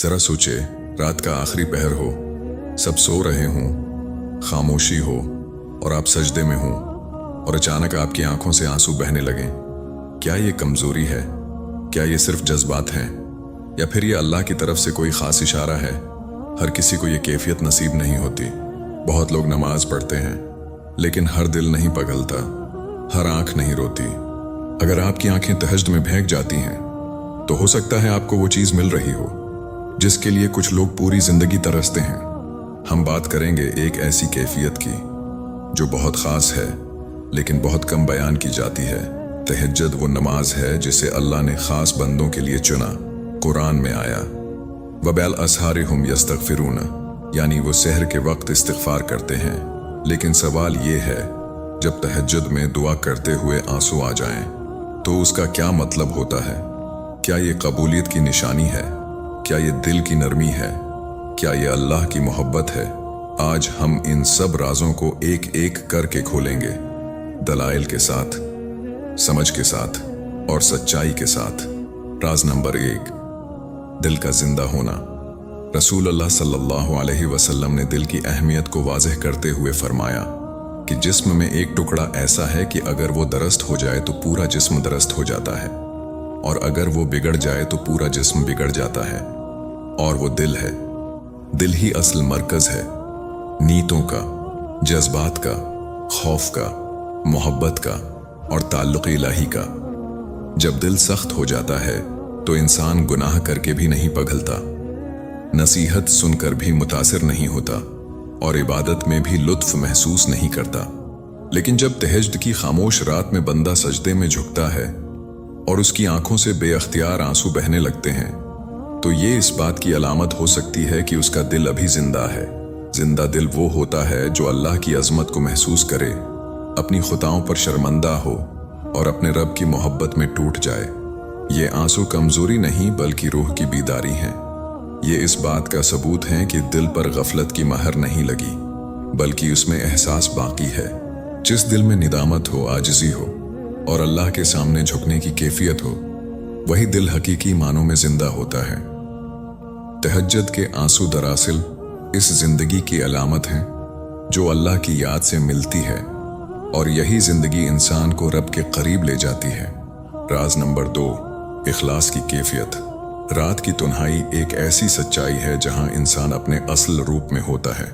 जरा सोचे, रात का आखिरी पहर हो, सब सो रहे हों, खामोशी हो और आप सजदे में हों और अचानक आपकी आंखों से आंसू बहने लगें। क्या ये कमजोरी है? क्या ये सिर्फ जज्बात हैं? या फिर ये अल्लाह की तरफ से कोई खास इशारा है? हर किसी को ये कैफियत नसीब नहीं होती। बहुत लोग नमाज पढ़ते हैं लेकिन हर दिल नहीं पिघलता, हर आंख नहीं रोती। अगर आपकी आंखें तहज्जुद में भीग जाती हैं तो हो सकता है आपको वो चीज मिल रही हो जिसके लिए कुछ लोग पूरी जिंदगी तरसते हैं। हम बात करेंगे एक ऐसी कैफियत की जो बहुत खास है लेकिन बहुत कम बयान की जाती है। तहज्जुद वो नमाज है जिसे अल्लाह ने खास बंदों के लिए चुना। कुरान में आया, वबैल असहार हुम यस्तगफिरून, यानी वो सहर के वक्त इस्तिगफार करते हैं। लेकिन सवाल ये है, जब तहज्जुद में दुआ करते हुए आंसू आ जाएं तो उसका क्या मतलब होता है? क्या ये कबूलियत की निशानी है? क्या ये दिल की नरमी है? क्या ये अल्लाह की मोहब्बत है? आज हम इन सब राजों को एक एक करके खोलेंगे, दलाइल के साथ, समझ के साथ और सच्चाई के साथ। राज नंबर 1, दिल का जिंदा होना। रसूल अल्लाह सल्लल्लाहु अलैहि वसल्लम ने दिल की अहमियत को वाज़ेह करते हुए फरमाया कि जिस्म में एक टुकड़ा ऐसा है कि अगर वो दरस्त हो जाए तो पूरा जिस्म दरस्त हो जाता है, और अगर वो बिगड़ जाए तो पूरा जिस्म बिगड़ जाता है, और वो दिल है। दिल ही असल मरकज है, नीयतों का, जज्बात का, खौफ का, मोहब्बत का और ताल्लुक़ इलाही का। जब दिल सख्त हो जाता है तो इंसान गुनाह करके भी नहीं पिघलता, नसीहत सुनकर भी मुतासिर नहीं होता और इबादत में भी लुत्फ महसूस नहीं करता। लेकिन जब तहज्जुद की खामोश रात में बंदा सजदे में झुकता है और उसकी आंखों से बेअख्तियार आंसू बहने लगते हैं तो ये इस बात की अलामत हो सकती है कि उसका दिल अभी जिंदा है। जिंदा दिल वो होता है जो अल्लाह की अजमत को महसूस करे, अपनी खुताओं पर शर्मंदा हो और अपने रब की मोहब्बत में टूट जाए। ये आंसू कमजोरी नहीं बल्कि रूह की बीदारी हैं। ये इस बात का सबूत है कि दिल पर गफलत की महर नहीं लगी बल्कि उसमें एहसास बाकी है। जिस दिल में निदामत हो, आजिज़ी हो और अल्लाह के सामने झुकने की कैफियत हो, वही दिल हकीकी मानों में जिंदा होता है। तहज्जुद के आंसू दरअसल इस जिंदगी की अलामत हैं जो अल्लाह की याद से मिलती है, और यही जिंदगी इंसान को रब के करीब ले जाती है। राज नंबर 2, इखलास की कैफियत। रात की तन्हाई एक ऐसी सच्चाई है जहां इंसान अपने असल रूप में होता है।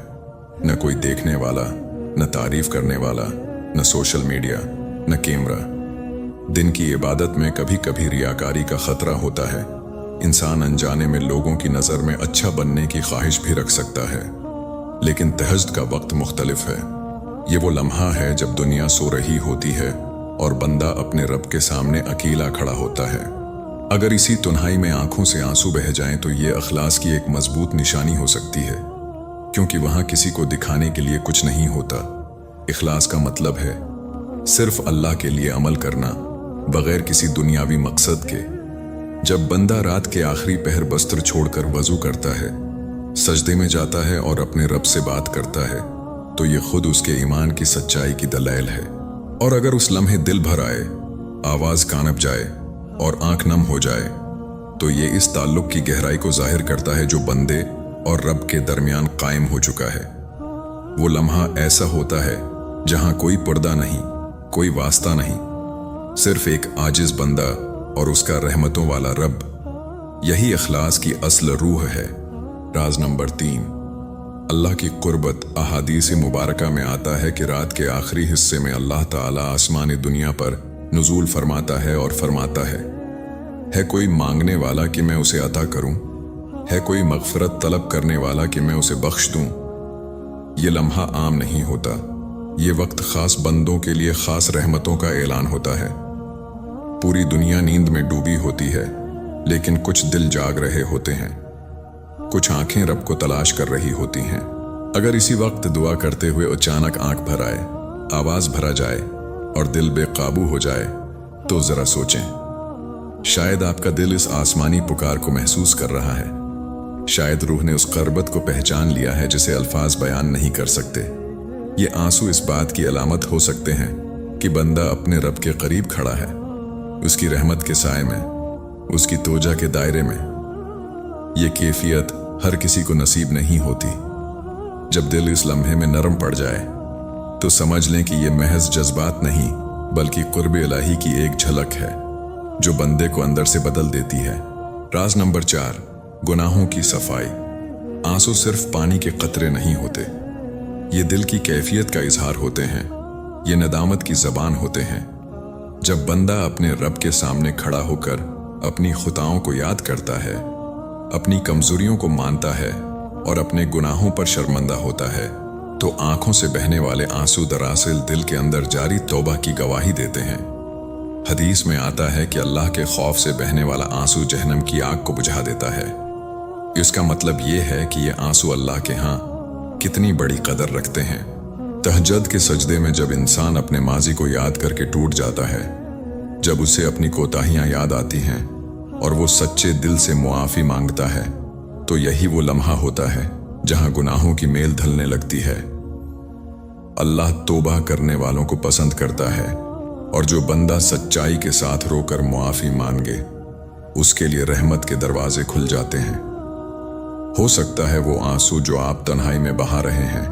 न कोई देखने वाला, न तारीफ करने वाला, न सोशल मीडिया, न कैमरा। दिन की इबादत में कभी कभी रियाकारी का खतरा होता है। इंसान अनजाने में लोगों की नज़र में अच्छा बनने की ख्वाहिश भी रख सकता है। लेकिन तहज्जुद का वक्त मुख्तलिफ है। ये वो लम्हा है जब दुनिया सो रही होती है और बंदा अपने रब के सामने अकेला खड़ा होता है। अगर इसी तन्हाई में आंखों से आंसू बह जाएं तो ये अखलास की एक मजबूत निशानी हो सकती है, क्योंकि वहां किसी को दिखाने के लिए कुछ नहीं होता। इखलास का मतलब है सिर्फ अल्लाह के लिए अमल करना, बगैर किसी दुनियावी मकसद के। जब बंदा रात के आखिरी पहर बस्तर छोड़कर वजू करता है, सजदे में जाता है और अपने रब से बात करता है, तो ये खुद उसके ईमान की सच्चाई की दलाइल है। और अगर उस लम्हे दिल भर आए, आवाज कानप जाए और आंख नम हो जाए, तो ये इस ताल्लुक की गहराई को जाहिर करता है जो बंदे और रब के दरमियान कायम हो चुका है। वो लम्हा ऐसा होता है जहां कोई पर्दा नहीं, कोई वास्ता नहीं, सिर्फ एक आजिज बंदा और उसका रहमतों वाला रब। यही इखलास की असल रूह है। राज नंबर 3, अल्लाह की कुर्बत। अहादीस मुबारका में आता है कि रात के आखिरी हिस्से में अल्लाह ताला आसमान दुनिया पर नुज़ूल फरमाता है और फरमाता है कोई मांगने वाला कि मैं उसे अता करूं, है कोई मग़फ़िरत तलब करने वाला कि मैं उसे बख्श दूं। ये लम्हा आम नहीं होता, ये वक्त खास बंदों के लिए खास रहमतों का ऐलान होता है। पूरी दुनिया नींद में डूबी होती है, लेकिन कुछ दिल जाग रहे होते हैं, कुछ आंखें रब को तलाश कर रही होती हैं। अगर इसी वक्त दुआ करते हुए अचानक आंख भर आए, आवाज भरा जाए और दिल बेकाबू हो जाए, तो जरा सोचें, शायद आपका दिल इस आसमानी पुकार को महसूस कर रहा है। शायद रूह ने उस कर्बत को पहचान लिया है जिसे अल्फाज बयान नहीं कर सकते। ये आंसू इस बात की अलामत हो सकते हैं कि बंदा अपने रब के करीब खड़ा है, उसकी रहमत के साए में, उसकी तोजा के दायरे में। ये कैफियत हर किसी को नसीब नहीं होती। जब दिल इस लम्हे में नरम पड़ जाए तो समझ लें कि ये महज जज्बात नहीं बल्कि कुर्ब इलाही की एक झलक है जो बंदे को अंदर से बदल देती है। राज नंबर 4, गुनाहों की सफाई। आंसू सिर्फ पानी के कतरे नहीं होते, ये दिल की कैफियत का इजहार होते हैं, ये नदामत की ज़बान होते हैं। जब बंदा अपने रब के सामने खड़ा होकर अपनी खुताओं को याद करता है, अपनी कमजोरियों को मानता है और अपने गुनाहों पर शर्मिंदा होता है, तो आंखों से बहने वाले आंसू दरअसल दिल के अंदर जारी तौबा की गवाही देते हैं। हदीस में आता है कि अल्लाह के खौफ से बहने वाला आंसू जहन्नम की आग को बुझा देता है। इसका मतलब ये है कि ये आंसू अल्लाह के यहाँ कितनी बड़ी कदर रखते हैं। तहज्जुद के सजदे में जब इंसान अपने माजी को याद करके टूट जाता है, जब उसे अपनी कोताहियां याद आती हैं और वो सच्चे दिल से मुआफ़ी मांगता है, तो यही वो लम्हा होता है जहां गुनाहों की मेल ढलने लगती है। अल्लाह तौबा करने वालों को पसंद करता है और जो बंदा सच्चाई के साथ रोकर मुआफ़ी मांगे उसके लिए रहमत के दरवाजे खुल जाते हैं। हो सकता है वो आंसू जो आप तन्हाई में बहा रहे हैं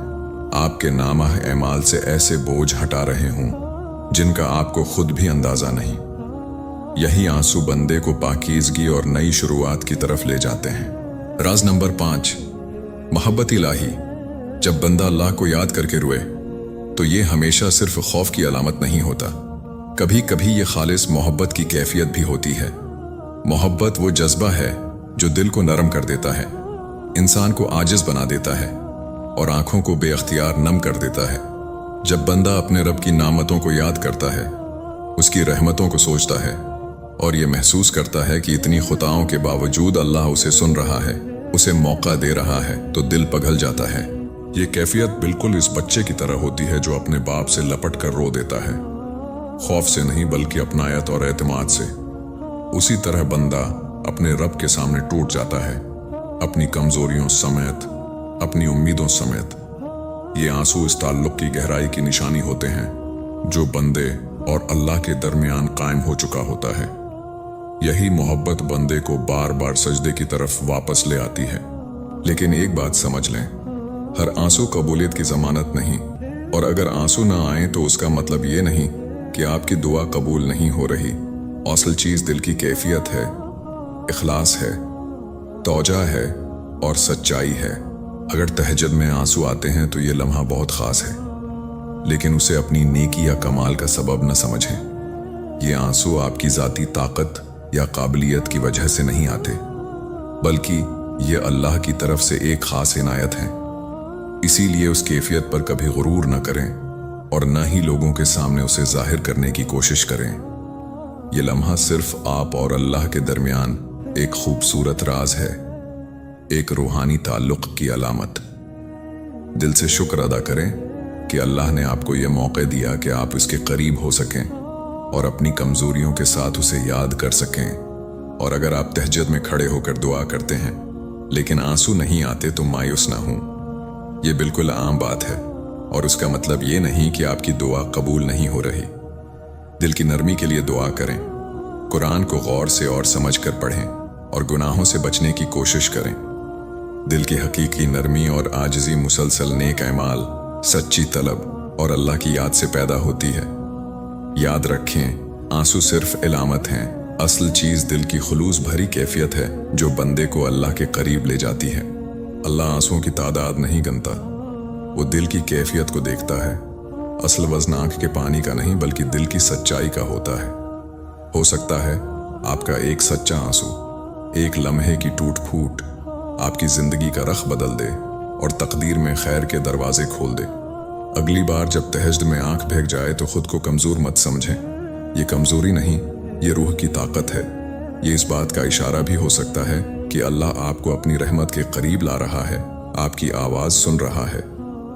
आपके नामाह एमाल से ऐसे बोझ हटा रहे हों जिनका आपको खुद भी अंदाजा नहीं। यही आंसू बंदे को पाकीज़गी और नई शुरुआत की तरफ ले जाते हैं। राज नंबर 5, मोहब्बत इलाही। जब बंदा अल्लाह को याद करके रोए तो ये हमेशा सिर्फ खौफ की अलामत नहीं होता, कभी कभी ये खालिस मोहब्बत की कैफियत भी होती है। मोहब्बत वो जज्बा है जो दिल को नरम कर देता है, इंसान को आजिज बना देता है और आंखों को बेअख्तियार नम कर देता है। जब बंदा अपने रब की नामतों को याद करता है, उसकी रहमतों को सोचता है और ये महसूस करता है कि इतनी खुताओं के बावजूद अल्लाह उसे सुन रहा है, उसे मौका दे रहा है, तो दिल पिघल जाता है। ये कैफियत बिल्कुल इस बच्चे की तरह होती है जो अपने बाप से लपट कर रो देता है, खौफ से नहीं बल्कि अपनायत और एतमाद से। उसी तरह बंदा अपने रब के सामने टूट जाता है, अपनी कमजोरियों समेत, अपनी उम्मीदों समेत। ये आंसू इस ताल्लुक की गहराई की निशानी होते हैं जो बंदे और अल्लाह के दरमियान कायम हो चुका होता है। यही मोहब्बत बंदे को बार बार सजदे की तरफ वापस ले आती है। लेकिन एक बात समझ लें, हर आंसू कबूलियत की जमानत नहीं, और अगर आंसू ना आए तो उसका मतलब ये नहीं कि आपकी दुआ कबूल नहीं हो रही। असल चीज दिल की कैफियत है, इखलास है, तौजा है और सच्चाई है। अगर तहज्जुद में आंसू आते हैं तो ये लम्हा बहुत खास है, लेकिन उसे अपनी नेकी या कमाल का सबब न समझें। ये आंसू आपकी जाती ताकत या काबिलियत की वजह से नहीं आते, बल्कि ये अल्लाह की तरफ से एक खास इनायत है। इसीलिए उस कैफियत पर कभी गुरूर न करें और न ही लोगों के सामने उसे जाहिर करने की कोशिश करें। ये लम्हा सिर्फ आप और अल्लाह के दरमियान एक खूबसूरत राज है, एक रूहानी ताल्लुक की अलामत। दिल से शुक्र अदा करें कि अल्लाह ने आपको यह मौका दिया कि आप इसके करीब हो सकें और अपनी कमजोरियों के साथ उसे याद कर सकें। और अगर आप तहज्जुद में खड़े होकर दुआ करते हैं लेकिन आंसू नहीं आते तो मायूस ना हों। यह बिल्कुल आम बात है और उसका मतलब ये नहीं कि आपकी दुआ कबूल नहीं हो रही। दिल की नरमी के लिए दुआ करें, कुरान को गौर से और समझ कर पढ़ें और गुनाहों से बचने की कोशिश करें। दिल की हकीकी नरमी और आजिज़ी मुसलसल नेक अमाल, सच्ची तलब और अल्लाह की याद से पैदा होती है। याद रखें, आंसू सिर्फ इलामत हैं, असल चीज दिल की खुलूस भरी कैफियत है जो बंदे को अल्लाह के करीब ले जाती है। अल्लाह आंसुओं की तादाद नहीं गिनता, वो दिल की कैफियत को देखता है। असल वज़न आंख के पानी का नहीं बल्कि दिल की सच्चाई का होता है। हो सकता है आपका एक सच्चा आंसू, एक लम्हे की टूट फूट आपकी जिंदगी का रख बदल दे और तकदीर में खैर के दरवाजे खोल दे। अगली बार जब तहज्जुद में आंख भीग जाए तो खुद को कमजोर मत समझें। ये कमजोरी नहीं, ये रूह की ताकत है। ये इस बात का इशारा भी हो सकता है कि अल्लाह आपको अपनी रहमत के करीब ला रहा है, आपकी आवाज सुन रहा है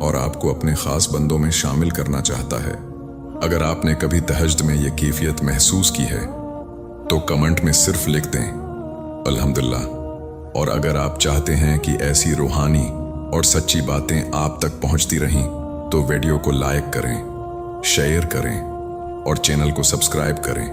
और आपको अपने खास बंदों में शामिल करना चाहता है। अगर आपने कभी तहज्जुद में ये कैफियत महसूस की है तो कमेंट में सिर्फ लिख दें अल्हम्दुलिल्लाह। और अगर आप चाहते हैं कि ऐसी रूहानी और सच्ची बातें आप तक पहुंचती रहें तो वीडियो को लाइक करें, शेयर करें और चैनल को सब्सक्राइब करें।